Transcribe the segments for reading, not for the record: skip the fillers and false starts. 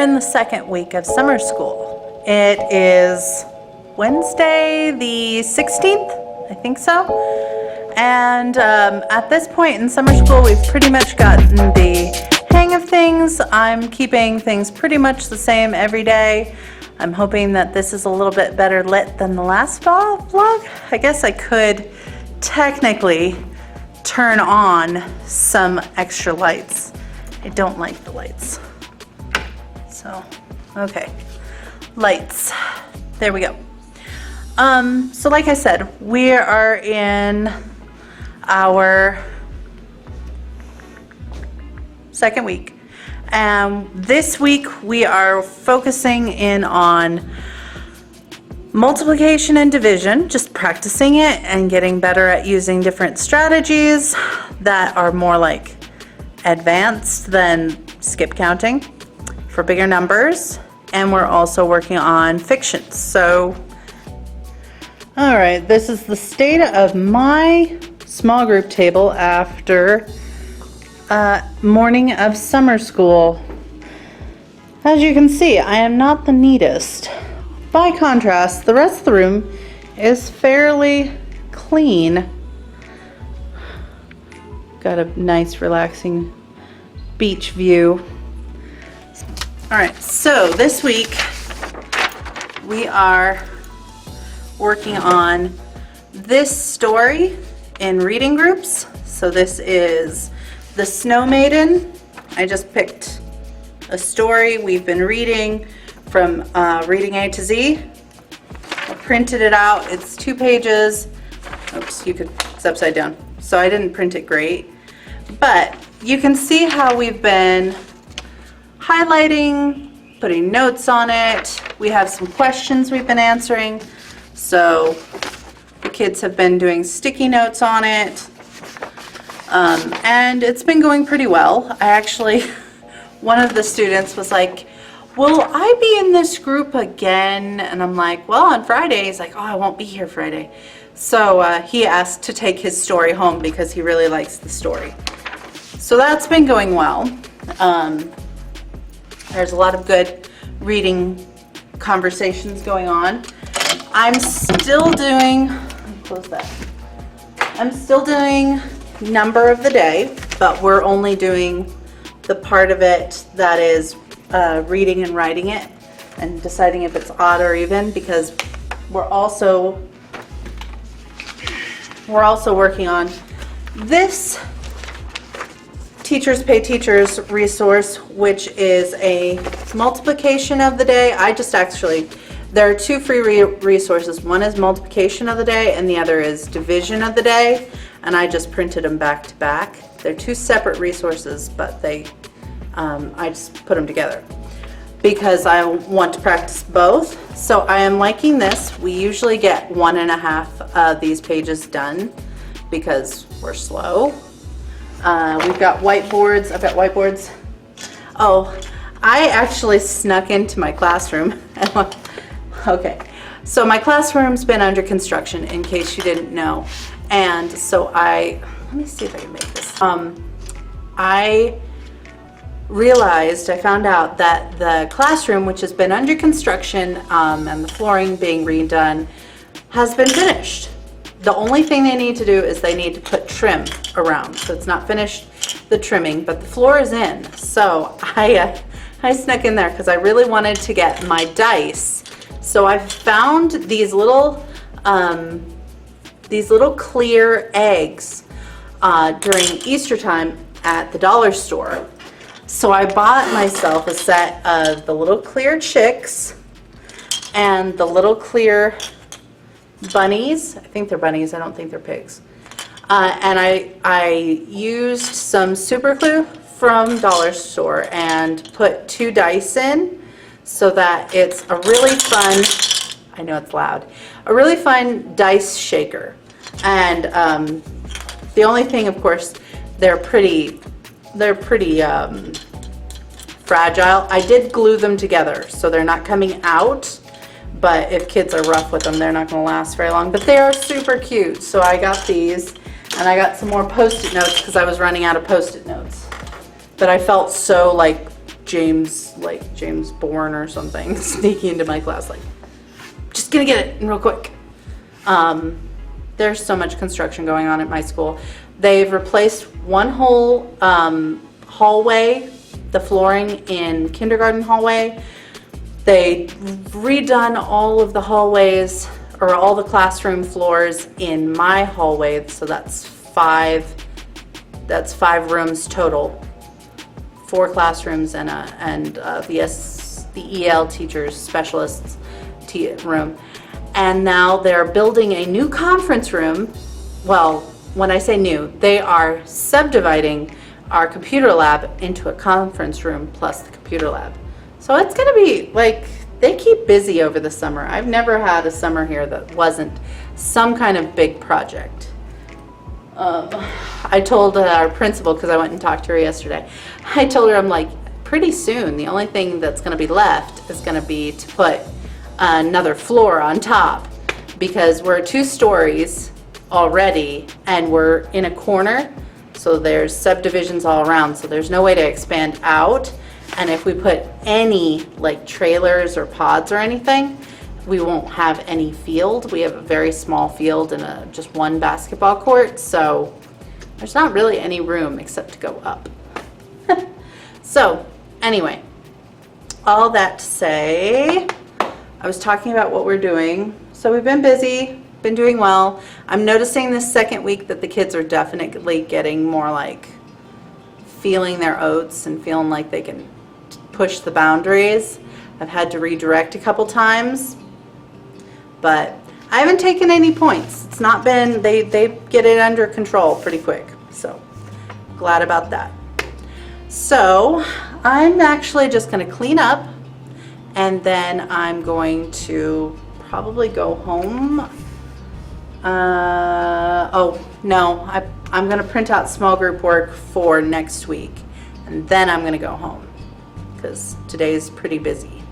in the second week of summer school. It is Wednesday the 16th, I think so. And at this point in summer school, we've pretty much gotten the hang of things. I'm keeping things pretty much the same every day. I'm hoping that this is a little bit better lit than the last vlog. I guess I could technically turn on some extra lights. I don't like the lights. So, okay, lights, there we go. So like I said, we are in our second week. This week we are focusing in on multiplication and division, just practicing it and getting better at using different strategies that are more like advanced than skip counting for bigger numbers. And we're also working on fictions. So, all right, this is the state of my small group table after morning of summer school. As you can see, I am not the neatest. By contrast, the rest of the room is fairly clean. Got a nice relaxing beach view. All right, so this week we are working on this story in reading groups. So this is The Snow Maiden. I just picked a story we've been reading from Reading A to Z. I printed it out. It's 2 pages. Oops, it's upside down. So I didn't print it great. But you can see how we've been highlighting, putting notes on it. We have some questions we've been answering. So the kids have been doing sticky notes on it. And it's been going pretty well. I actually, one of the students was like, will I be in this group again? And I'm like, well, on Friday. He's like, oh, I won't be here Friday. So he asked to take his story home because he really likes the story. So that's been going well. There's a lot of good reading conversations going on. I'm still doing, close that. I'm still doing number of the day, but we're only doing the part of it that is reading and writing it and deciding if it's odd or even, because we're also working on this Teachers Pay Teachers resource, which is a multiplication of the day. There are 2 free resources. One is multiplication of the day and the other is division of the day. And I just printed them back to back. They're 2 separate resources, but I just put them together because I want to practice both. So I am liking this. We usually get 1.5 of these pages done because we're slow. We've got whiteboards. I've got whiteboards. Oh, I actually snuck into my classroom. Okay, so my classroom's been under construction, in case you didn't know. And so let me see if I can make this. I found out that the classroom, which has been under construction and the flooring being redone, has been finished. The only thing they need to do is they need to put trim around. So it's not finished, the trimming, but the floor is in. So I snuck in there because I really wanted to get my dice. So I found these little clear eggs during Easter time at the dollar store. So I bought myself a set of the little clear chicks and the little clear bunnies. I think they're bunnies. I don't think they're pigs. And I used some super glue from dollar store and put 2 dice in so that it's a really fun, I know it's loud, a really fun dice shaker. And the only thing, of course, they're pretty fragile. I did glue them together so they're not coming out, but if kids are rough with them, they're not going to last very long. But they are super cute. So I got these, and I got some more Post-it notes because I was running out of Post-it notes. But I felt so like James Bourne or something, sneaking into my class like, just gonna get it real quick. There's so much construction going on at my school. They've replaced one whole hallway, the flooring in kindergarten hallway. They redone all of the hallways, or all the classroom floors in my hallway, so that's five rooms total. 4 classrooms and the EL teachers, specialists room. And now they're building a new conference room. Well, when I say new, they are subdividing our computer lab into a conference room plus the computer lab. So it's gonna be like, they keep busy over the summer. I've never had a summer here that wasn't some kind of big project. I told our principal, because I went and talked to her yesterday, I told her, I'm like, pretty soon the only thing that's going to be left is going to be to put another floor on top, because we're 2 stories already and we're in a corner, so there's subdivisions all around, so there's no way to expand out. And if we put any like trailers or pods or anything, we won't have any field. We have a very small field and just 1 basketball court, so there's not really any room except to go up. So anyway, all that to say, I was talking about what we're doing. So we've been busy, been doing well. I'm noticing this second week that the kids are definitely getting more like feeling their oats and feeling like they can push the boundaries. I've had to redirect a couple times, but I haven't taken any points. It's not been, they get it under control pretty quick, so glad about that. So I'm actually just going to clean up, and then I'm going to probably go home. Oh no, I'm going to print out small group work for next week, and then I'm going to go home because today's pretty busy.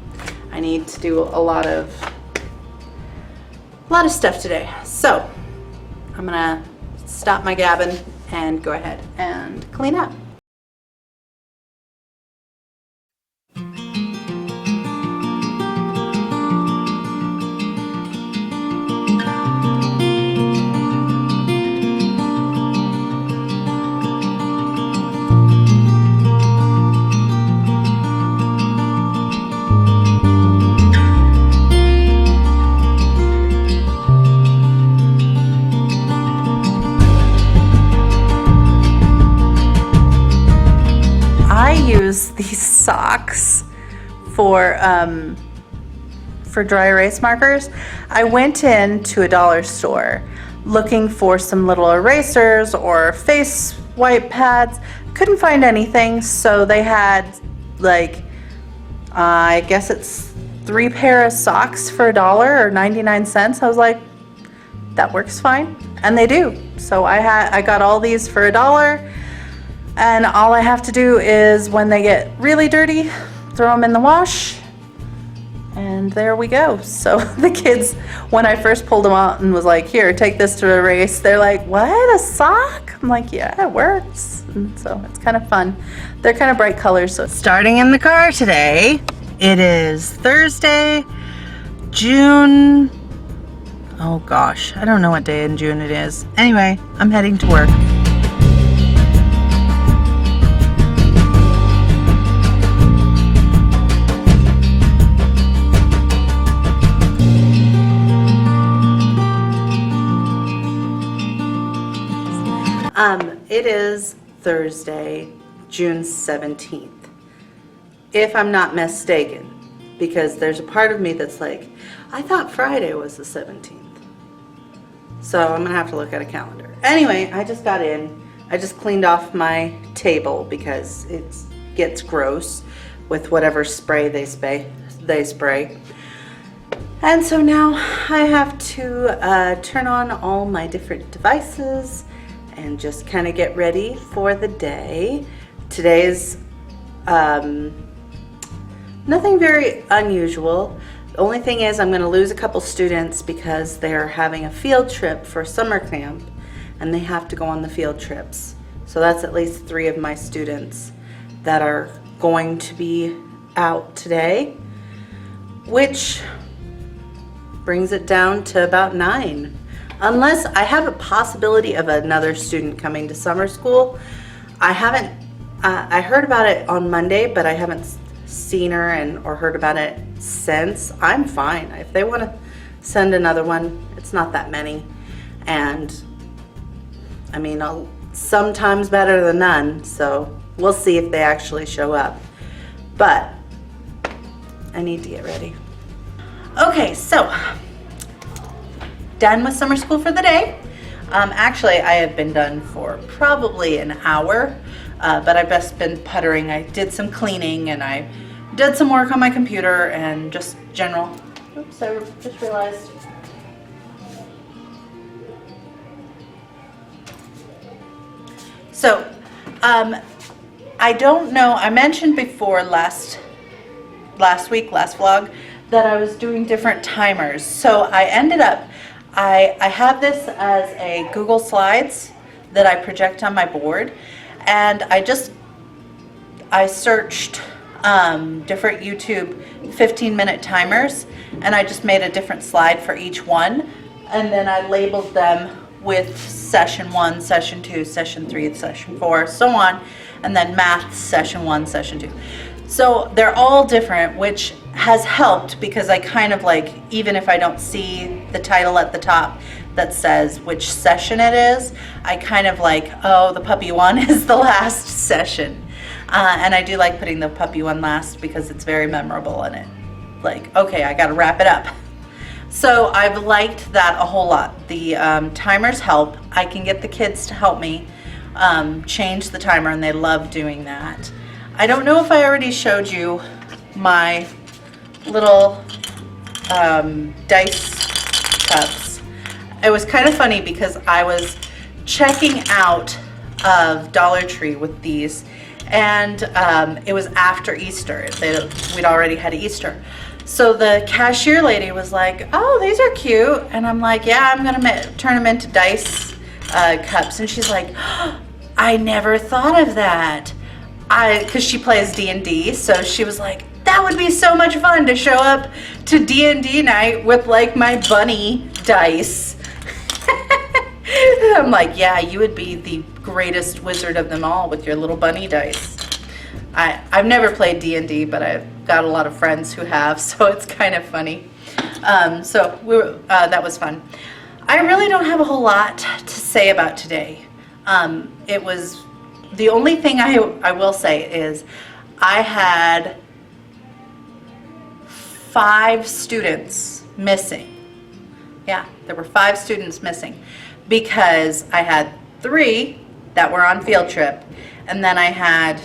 I need to do a lot of stuff today. So I'm gonna stop my gabbing and go ahead and clean up. These socks for dry erase markers. I went into a dollar store looking for some little erasers or face wipe pads. Couldn't find anything, so they had like I guess it's 3 pair of socks for $1 or 99 cents. I was like, that works fine, and they do. So I got all these for $1. And all I have to do is, when they get really dirty, throw them in the wash, and there we go. So the kids, when I first pulled them out and was like, here, take this to erase, they're like, what, a sock? I'm like, yeah, it works. And so it's kind of fun. They're kind of bright colors. So starting in the car today, it is Thursday, June, oh gosh, I don't know what day in June it is. Anyway, I'm heading to work. It is Thursday, June 17th, if I'm not mistaken, because there's a part of me that's like, I thought Friday was the 17th. So I'm gonna have to look at a calendar. Anyway, I just got in. I just cleaned off my table because it gets gross with whatever spray they spray. And so now I have to turn on all my different devices and just kind of get ready for the day. Today's nothing very unusual. The only thing is I'm going to lose a couple students because they're having a field trip for summer camp and they have to go on the field trips. So that's at least 3 of my students that are going to be out today, which brings it down to about 9. Unless I have a possibility of another student coming to summer school. I haven't, I heard about it on Monday, but I haven't seen her or heard about it since. I'm fine. If they want to send another one, it's not that many. And I mean, sometimes better than none, so we'll see if they actually show up. But I need to get ready. Okay, so done with summer school for the day. Actually, I have been done for probably an hour, but I've just been puttering. I did some cleaning and I did some work on my computer and just general. Oops, I just realized. So, I don't know, I mentioned before last vlog, that I was doing different timers. So I ended up, I have this as a Google Slides that I project on my board, and I searched different YouTube 15-minute timers, and I just made a different slide for each one, and then I labeled them with session 1, session 2, session 3, session 4, so on, and then math session 1, session 2. So they're all different, which has helped because I kind of like, even if I don't see the title at the top that says which session it is, I kind of like, oh, the puppy one is the last session. And I do like putting the puppy one last because it's very memorable in it. Like, okay, I gotta wrap it up. So I've liked that a whole lot. The timers help. I can get the kids to help me change the timer, and they love doing that. I don't know if I already showed you my little dice cups. It was kind of funny because I was checking out of Dollar Tree with these, and it was after Easter. We'd already had Easter. So the cashier lady was like, oh, these are cute. And I'm like, yeah, I'm gonna turn them into dice cups. And she's like, oh, I never thought of that. Because she plays D&D, so she was like, that would be so much fun to show up to D&D night with like my bunny dice. I'm like, yeah, you would be the greatest wizard of them all with your little bunny dice. I've never played D&D, but I've got a lot of friends who have, so it's kind of funny. So that was fun. I really don't have a whole lot to say about today. It was, the only thing I will say is I had 5 students missing. Yeah, there were 5 students missing because I had 3 that were on field trip, and then I had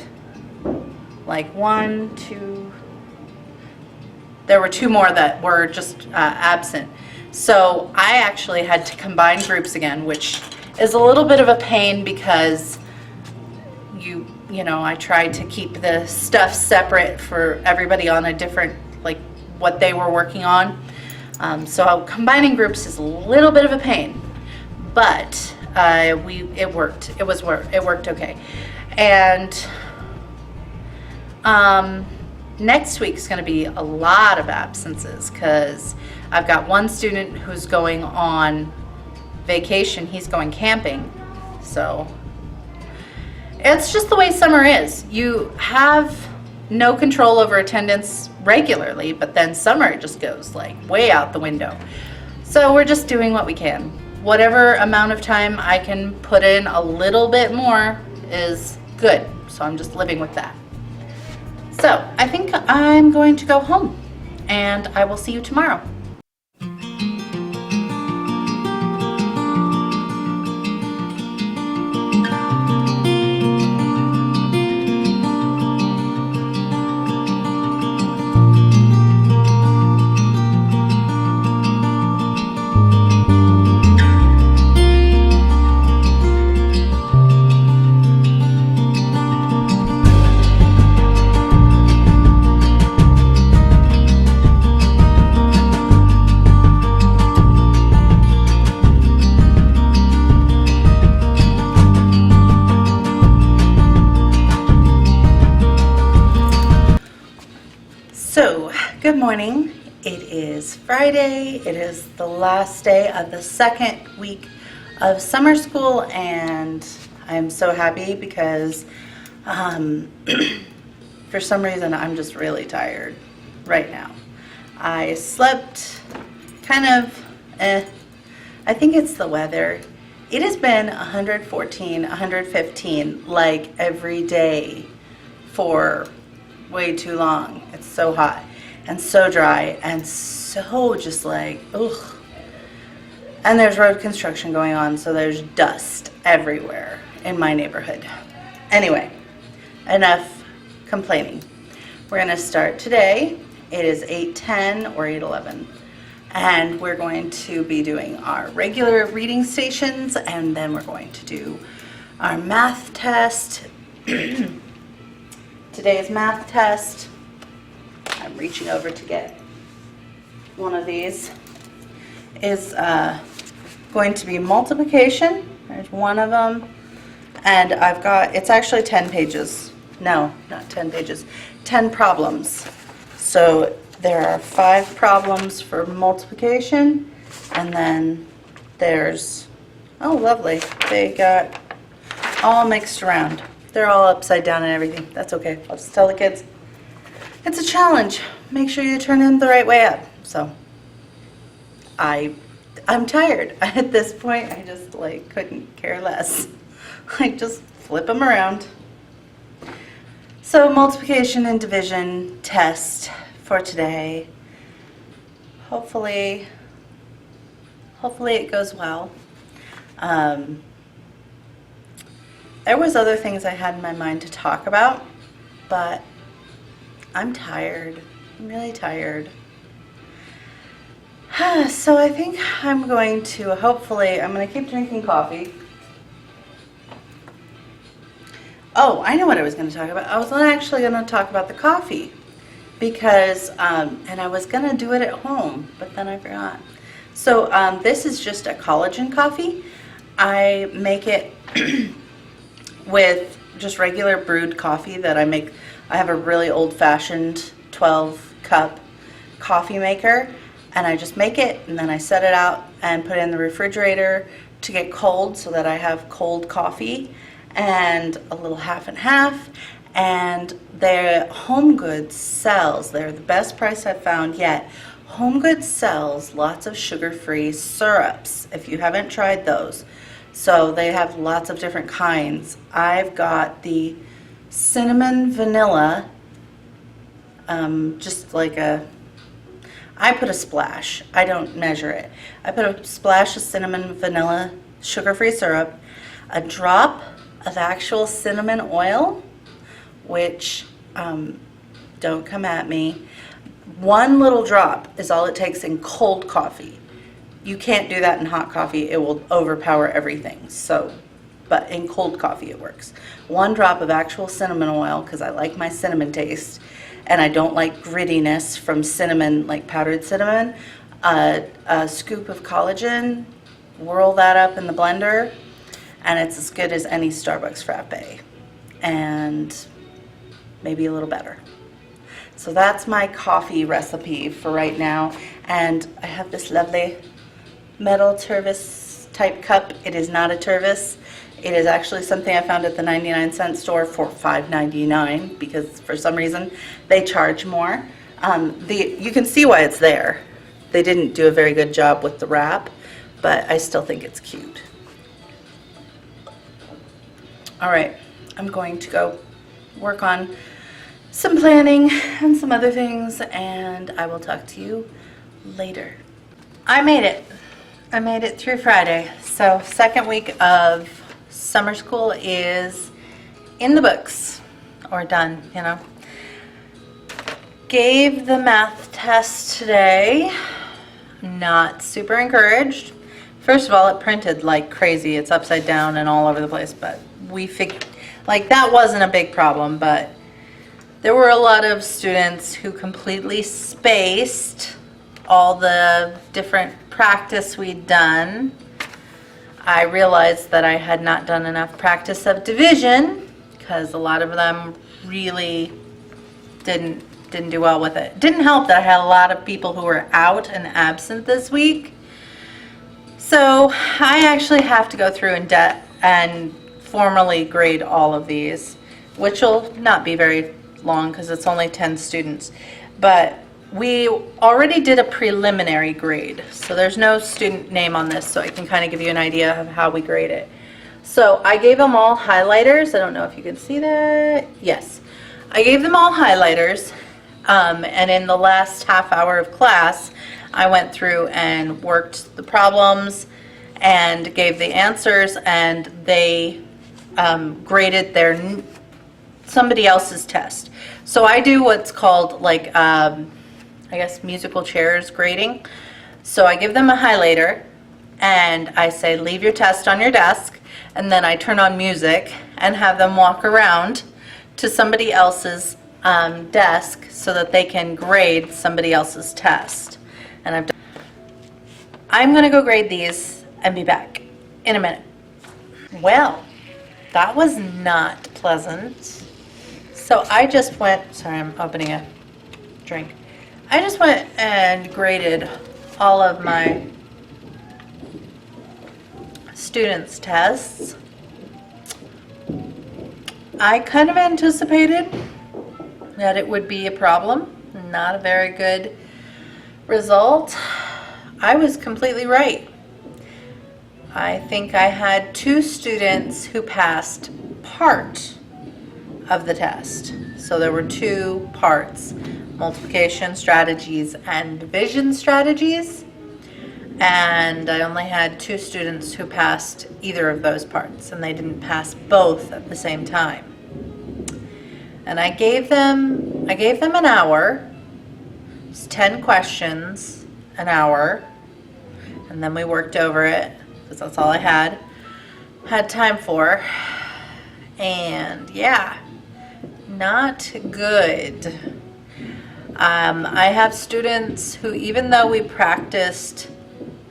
like 1, 2, there were 2 more that were just absent. So I actually had to combine groups again, which is a little bit of a pain because you know, I tried to keep the stuff separate for everybody on a different, like what they were working on. So combining groups is a little bit of a pain, but it worked. It worked okay. And next week's going to be a lot of absences because I've got one student who's going on vacation. He's going camping. So it's just the way summer is. You have no control over attendance regularly, but then summer just goes like way out the window. So we're just doing what we can. Whatever amount of time I can put in a little bit more is good. So I'm just living with that. So I think I'm going to go home, and I will see you tomorrow. Good morning. It is Friday. It is the last day of the second week of summer school, and I'm so happy because for some reason I'm just really tired right now. I slept kind of, I think it's the weather. It has been 114, 115 like every day for way too long. It's so hot and so dry and so just like, ugh. And there's road construction going on, so there's dust everywhere in my neighborhood. Anyway, enough complaining. We're gonna start today. It is 8:10 or 8:11. And we're going to be doing our regular reading stations, and then we're going to do our math test. Today's math test, I'm reaching over to get one of these, is going to be multiplication. There's one of them. And I've got, it's actually 10 pages. No, not 10 pages, 10 problems. So there are 5 problems for multiplication, and then there's, oh lovely, they got all mixed around. They're all upside down and everything. That's okay. I'll just tell the kids it's a challenge. Make sure you turn them the right way up. So I'm tired. At this point, I just like couldn't care less. Like just flip them around. So multiplication and division test for today. Hopefully it goes well. There was other things I had in my mind to talk about, but I'm tired. I'm really tired. So I think I'm going to, hopefully, I'm going to keep drinking coffee. Oh, I know what I was going to talk about. I was actually going to talk about the coffee because, and I was going to do it at home, but then I forgot. So this is just a collagen coffee. I make it with just regular brewed coffee that I make. I have a really old-fashioned 12-cup coffee maker, and I just make it, and then I set it out and put it in the refrigerator to get cold so that I have cold coffee and a little half and half. And their Home Goods sells, they're the best price I've found yet. Home Goods sells lots of sugar-free syrups, if you haven't tried those. So they have lots of different kinds. I've got the cinnamon vanilla, just like I put a splash. I don't measure it. I put a splash of cinnamon vanilla sugar-free syrup, a drop of actual cinnamon oil, which, don't come at me. One little drop is all it takes in cold coffee. You can't do that in hot coffee. It will overpower everything. So, but in cold coffee it works. 1 drop of actual cinnamon oil, because I like my cinnamon taste, and I don't like grittiness from cinnamon, like powdered cinnamon. A scoop of collagen, whirl that up in the blender, and it's as good as any Starbucks frappe, and maybe a little better. So that's my coffee recipe for right now. And I have this lovely metal Tervis type cup. It is not a Tervis. It is actually something I found at the 99-cent store for $5.99 because for some reason they charge more. You can see why it's there. They didn't do a very good job with the wrap, but I still think it's cute. All right, I'm going to go work on some planning and some other things, and I will talk to you later. I made it. I made it through Friday. So second week of summer school is in the books, or done, you know. Gave the math test today. Not super encouraged. First of all, it printed like crazy. It's upside down and all over the place, but we figured, like, that wasn't a big problem, but there were a lot of students who completely spaced all the different practice we'd done. I realized that I had not done enough practice of division because a lot of them really didn't didn't do well with it. Didn't help that I had a lot of people who were out and absent this week. So I actually have to go through and formally grade all of these, which will not be very long because it's only 10 students. But we already did a preliminary grade, so there's no student name on this, so I can kind of give you an idea of how we grade it. So I gave them all highlighters. I don't know if you can see that. Yes. I gave them all highlighters, and in the last half hour of class, I went through and worked the problems and gave the answers, and they graded somebody else's test. So I do what's called like, I guess, musical chairs grading. So I give them a highlighter, and I say, leave your test on your desk, and then I turn on music and have them walk around to somebody else's desk so that they can grade somebody else's test. And I'm going to go grade these and be back in a minute. Well, that was not pleasant. So I just went, sorry, I'm opening a drink. I just went and graded all of my students' tests. I kind of anticipated that it would be a problem, not a very good result. I was completely right. I think I had 2 students who passed part of the test. So there were 2 parts, multiplication strategies and division strategies. And I only had 2 students who passed either of those parts, and they didn't pass both at the same time. And I gave them an hour. It's 10 questions, an hour, and then we worked over it because that's all I had time for. And yeah, not good. I have students who, even though we practiced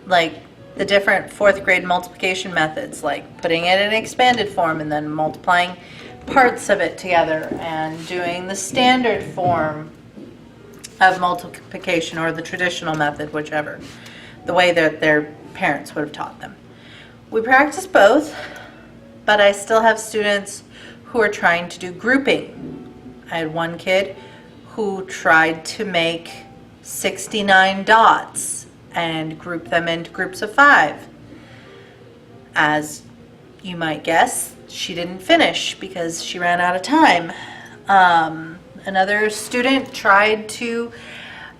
like the different 4th grade multiplication methods, like putting it in expanded form and then multiplying parts of it together and doing the standard form of multiplication or the traditional method, whichever, the way that their parents would have taught them. We practice both, but I still have students who are trying to do grouping. I had one kid who tried to make 69 dots and group them into groups of 5. As you might guess, she didn't finish because she ran out of time. Another student tried to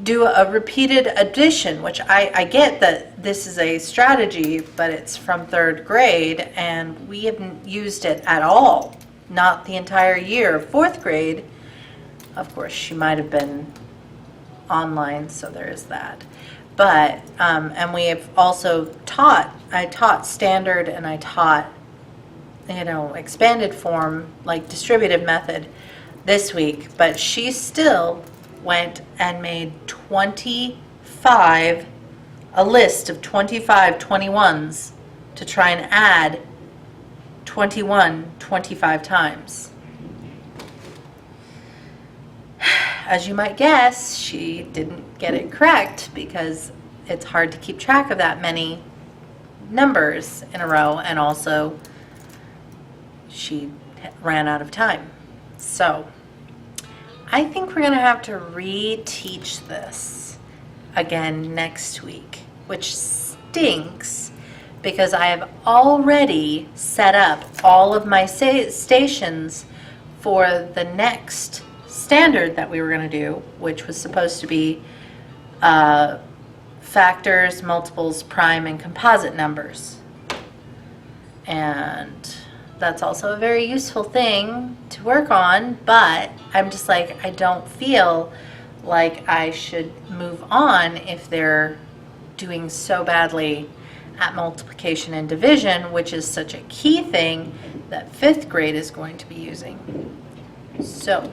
do a repeated addition, which I get that this is a strategy, but it's from 3rd grade and we haven't used it at all, not the entire year. 4th grade, of course, she might have been online, so there is that. But, and we have also I taught standard and I taught, expanded form, like distributive method this week, but she still went and made a list of 25 21s to try and add 21 25 times. As you might guess, she didn't get it correct because it's hard to keep track of that many numbers in a row, and also she ran out of time. So I think we're going to have to reteach this again next week, which stinks because I have already set up all of my stations for the next standard that we were going to do, which was supposed to be factors, multiples, prime, and composite numbers. And that's also a very useful thing to work on, but I'm just like, I don't feel like I should move on if they're doing so badly at multiplication and division, which is such a key thing that 5th grade is going to be using. So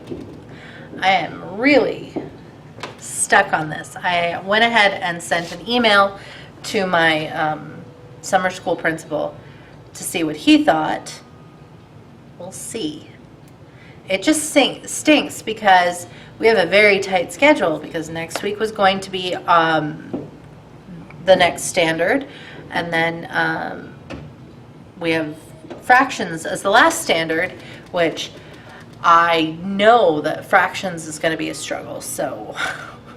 I am really stuck on this. I went ahead and sent an email to my summer school principal to see what he thought. We'll see. it just stinks because we have a very tight schedule, because next week was going to be the next standard, and then we have fractions as the last standard, which I know that fractions is going to be a struggle, so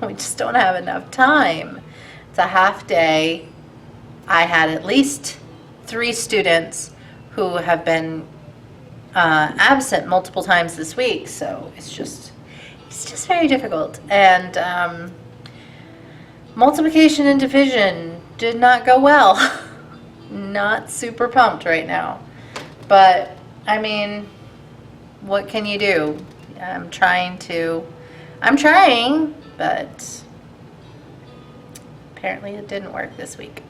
we just don't have enough time. It's a half day. I had at least 3 students who have been absent multiple times this week, so it's just very difficult. And multiplication and division did not go well. Not super pumped right now, but I mean, what can you do? I'm trying, but apparently it didn't work this week.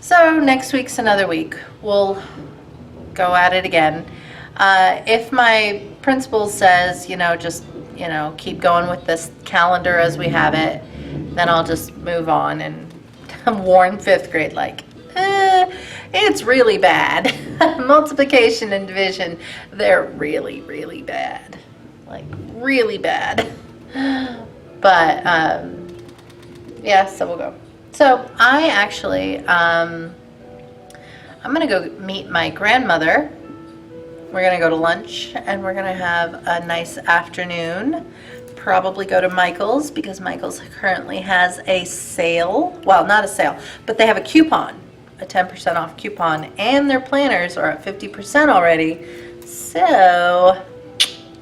So next week's another week. We'll go at it again. If my principal says, just, keep going with this calendar as we have it, then I'll just move on and warn 5th grade, like, it's really bad. Multiplication and division, they're really, really bad. Like, really bad. But, yeah, so we'll go. So I actually, I'm going to go meet my grandmother. We're going to go to lunch, and we're going to have a nice afternoon. Probably go to Michael's, because Michael's currently has a sale. Well, not a sale, but they have a coupon, a 10% off coupon, and their planners are at 50% already. So,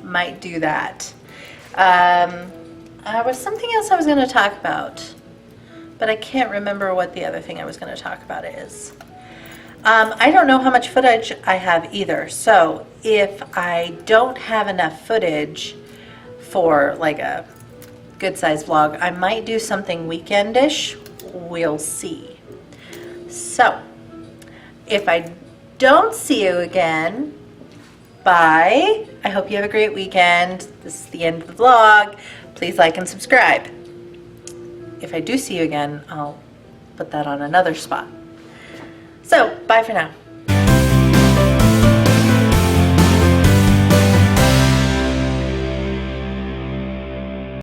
might do that. There was something else I was going to talk about, but I can't remember what the other thing I was going to talk about is. I don't know how much footage I have either, so if I don't have enough footage for like a good size vlog, I might do something weekendish. We'll see. So, if I don't see you again, bye. I hope you have a great weekend. This is the end of the vlog. Please like and subscribe. If I do see you again, I'll put that on another spot. So, bye for now.